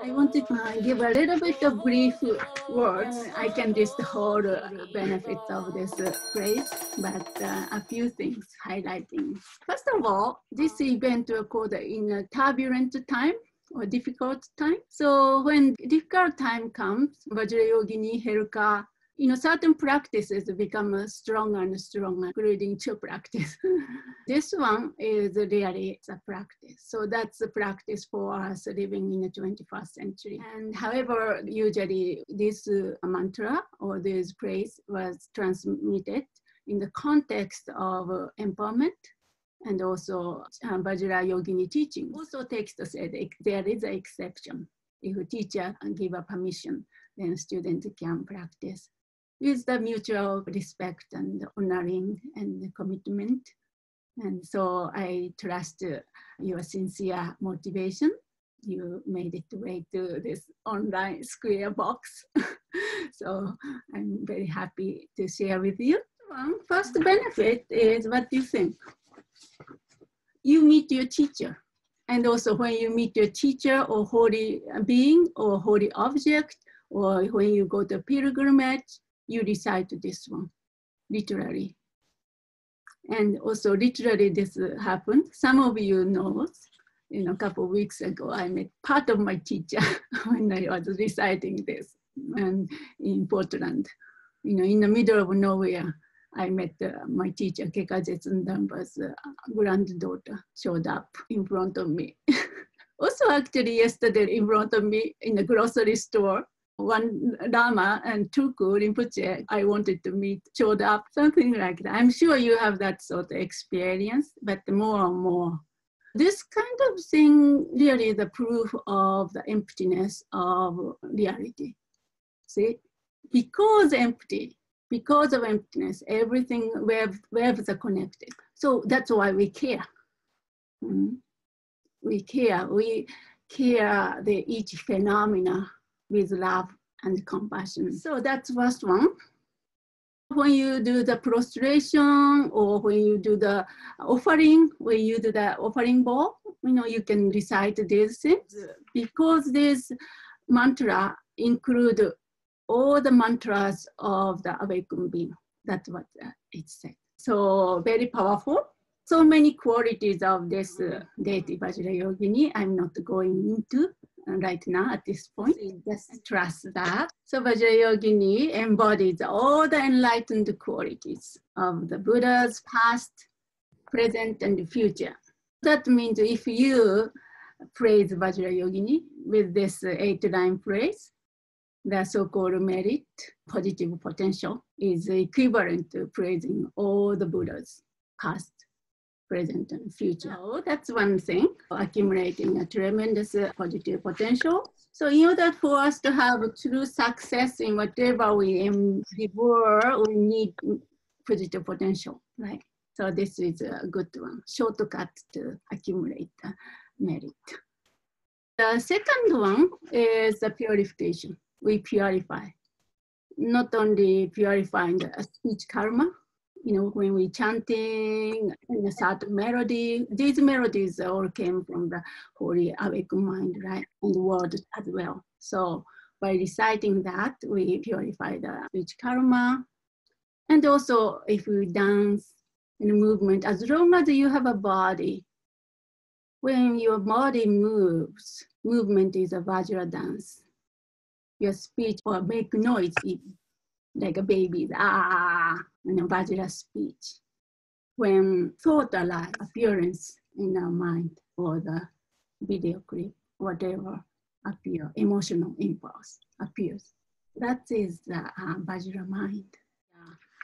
I want to give a little bit of brief words. I can list the whole benefits of this phrase, but a few things highlighting. First of all, this event occurred in a turbulent time or difficult time. So when difficult time comes, Vajrayogini, Heruka, certain practices become stronger and stronger, including Cho practice. This one is really a practice. So that's a practice for us living in the 21st century. And however, usually this mantra or this phrase was transmitted in the context of empowerment and also Vajrayogini teaching. Also text said there is an exception. If a teacher give a permission, then students can practice with the mutual respect and honoring and commitment. And so I trust your sincere motivation. You made it way to this online square box. So I'm very happy to share with you. First benefit is what you think. You meet your teacher. And also when you meet your teacher or holy being or holy object, or when you go to pilgrimage, you recite this one, literally. And also literally this happened. Some of you know, a couple of weeks ago, I met part of my teacher when I was reciting this and in Portland. In the middle of nowhere, I met my teacher, Kekaze Tsundamba's granddaughter showed up in front of me. Also actually yesterday in front of me in the grocery store, one Lama and Tulku Rinpoche I wanted to meet showed up, something like that. I'm sure you have that sort of experience, but more and more. This kind of thing really is the proof of the emptiness of reality. See, because of emptiness, everything, webs are connected. So that's why we care. We care each phenomena with love and compassion. So that's first one. When you do the prostration or when you do the offering, when you do the offering bowl, you can recite these things. Because this mantra include all the mantras of the awakened being. That's what it said. So very powerful. So many qualities of this deity Vajrayogini I'm not going into right now at this point. Just trust that. So Vajrayogini embodies all the enlightened qualities of the Buddha's past, present, and future. That means if you praise Vajrayogini with this 8-line phrase, the so-called merit, positive potential, is equivalent to praising all the Buddhas, past, present, and future. So that's one thing, accumulating a tremendous positive potential. So in order for us to have true success in whatever we endeavor, we need positive potential, right? So this is a good one, shortcut to accumulate merit. The second one is the purification. We purify, not only purifying the speech karma, when we chanting in a certain melody, these melodies all came from the holy awakened mind, right? And the word as well. So by reciting that, we purify the speech karma. And also if we dance in a movement, as long as you have a body, when your body moves, movement is a Vajra dance. Your speech or make noise even, like a baby's Vajra speech. When thought alive, appearance in our mind or the video clip, whatever appear, emotional impulse appears. That is the Vajra mind.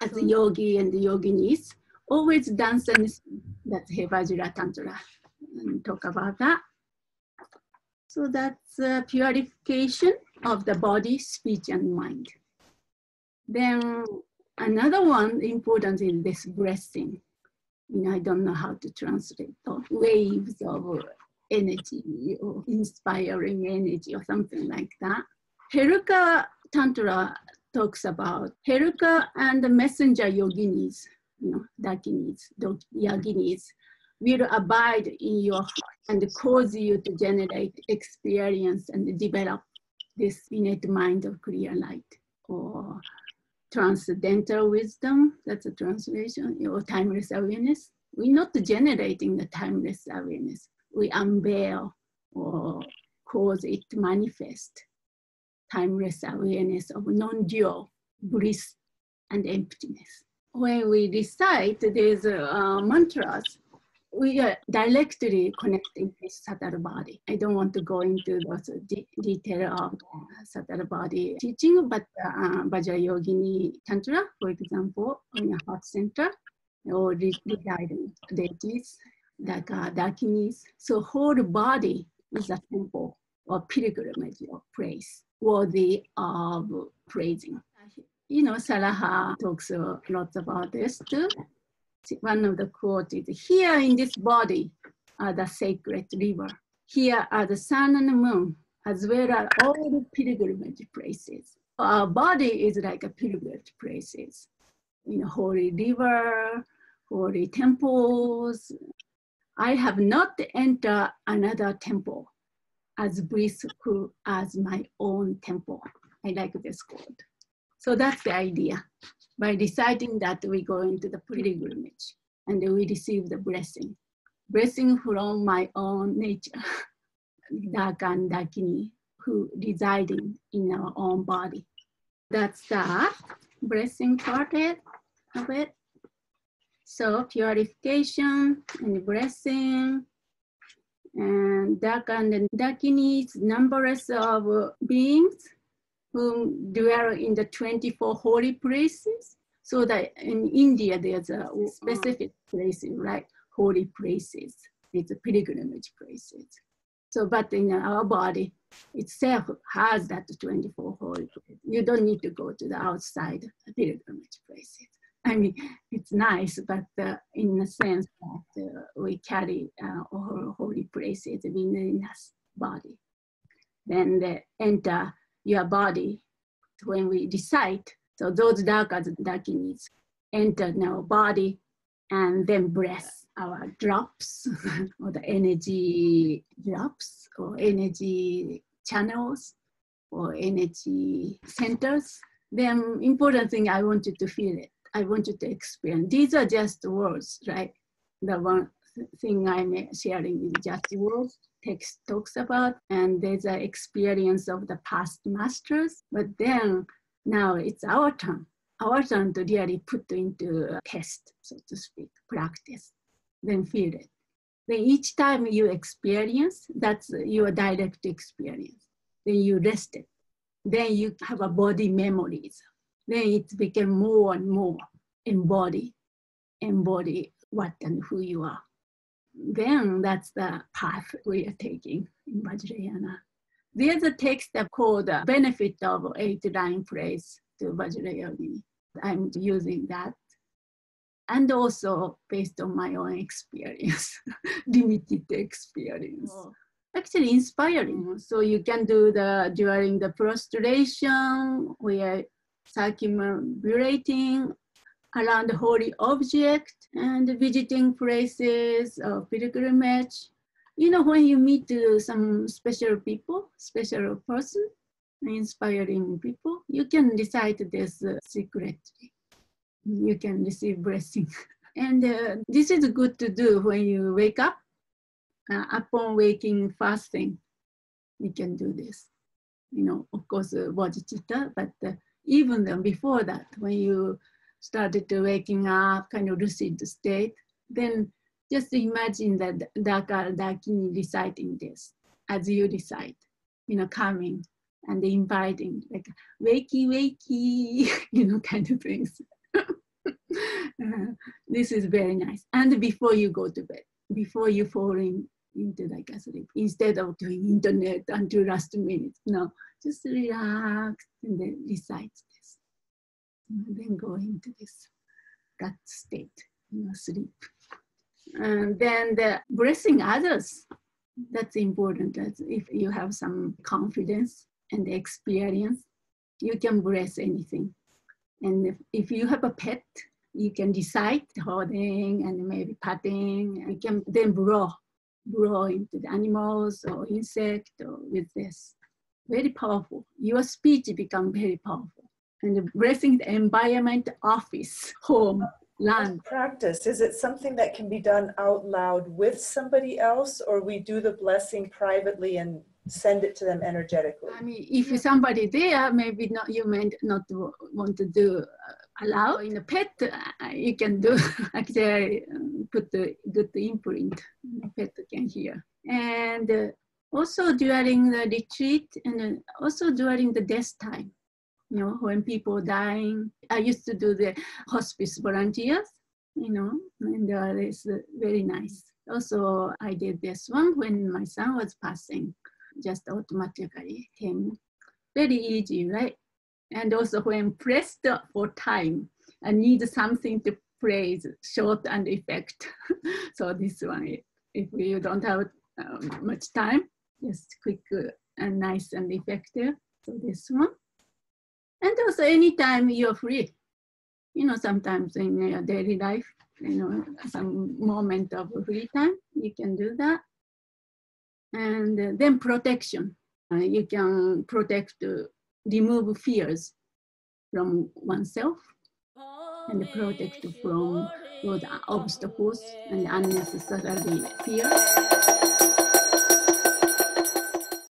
As a yogi and the yoginis, always dance and sing. That's Vajra Tantra. And talk about that. So that's purification of the body, speech, and mind. Then another one important is this breathing. I don't know how to translate waves of energy or inspiring energy or something like that. Heruka Tantra talks about Heruka and the messenger yoginis, Dakinis, Yaginis, will abide in your heart and cause you to generate experience and develop this innate mind of clear light, or transcendental wisdom, that's a translation, or timeless awareness. We're not generating the timeless awareness. We unveil or cause it to manifest timeless awareness of non-dual bliss and emptiness. When we recite these mantras, we are directly connecting with subtle body. I don't want to go into those detail of subtle body teaching, but Vajrayogini Tantra, for example, in a heart center, or residing deities, like Dakinis. So whole body is a temple or pilgrimage or place worthy of praising. You know, Salaha talks a lot about this too. One of the quotes is, here in this body are the sacred river. Here are the sun and the moon, as well as all the pilgrimage places. Our body is like a pilgrimage places. You know, holy river, holy temples. I have not entered another temple as blissful as my own temple. I like this quote. So that's the idea. By reciting that, we go into the pilgrimage and we receive the blessing. Blessing from my own nature, Daka and Dakini, who residing in our own body. That's the blessing part of it. So purification and blessing, and Daka and Dakini's numberless of beings who dwell in the 24 holy places. So that in India, there's a specific place, right? Holy places, it's a pilgrimage places. So, but in our body itself has that 24 holy places. You don't need to go to the outside pilgrimage places. I mean, it's nice, but in the sense that we carry all holy places within us body. Then they enter your body when we recite. So those Dakinis enter our body and then bless our drops or the energy drops or energy channels or energy centers. Then important thing, I want you to feel it. I want you to experience. These are just words, right? The one thing I'm sharing is just words. Text talks about, and there's an experience of the past masters, but then now it's our turn to really put into a test, so to speak, practice, then feel it. Then each time you experience, that's your direct experience. Then you rest it. Then you have a body memories. Then it became more and more embody what and who you are. Then that's the path we are taking in Vajrayana. There's a text called Benefit of 8-Line Praise to Vajrayogini. I'm using that. And also based on my own experience, limited experience. Oh. Actually inspiring. So you can do during the prostration, we are circumambulating around the holy object and visiting places of pilgrimage. You know, when you meet some special people, special person, inspiring people, you can recite this secretly. You can receive blessing. And this is good to do when you wake up. Upon waking fasting, you can do this. You know, of course, bodhicitta, but even before that, when you started to waking up, kind of lucid state, then just imagine that Dakini reciting this as you recite, you know, coming and inviting, like wakey, wakey, you know, kind of things. This is very nice. And before you go to bed, before you fall into like a sleep, instead of doing internet until last minute, no, just relax and then recite this. And then go into that state, you know, sleep. And then the blessing others, that's important. If you have some confidence and experience, you can bless anything. And if you have a pet, You can decide holding and maybe patting. You can then blow into the animals or insect or with this. Very powerful. Your speech become very powerful. And blessing the environment, office, home, land. Practice, is it something that can be done out loud with somebody else, or we do the blessing privately and send it to them energetically? I mean, if somebody there, maybe not, you may not want to do aloud. In a pet, you can do, actually put the good imprint, the pet can hear. And also during the retreat and also during the death time, you know, when people dying, I used to do the hospice volunteers, you know, and it's very nice. Also, I did this one when my son was passing, just automatically came. Very easy, right? And also when pressed for time, I need something to praise, short and effect. So this one, if you don't have much time, just quick and nice and effective. So this one. And also anytime you're free, you know, sometimes in your daily life, you know, some moment of free time, you can do that. And then protection. You can protect, remove fears from oneself and protect from those obstacles and unnecessary fear.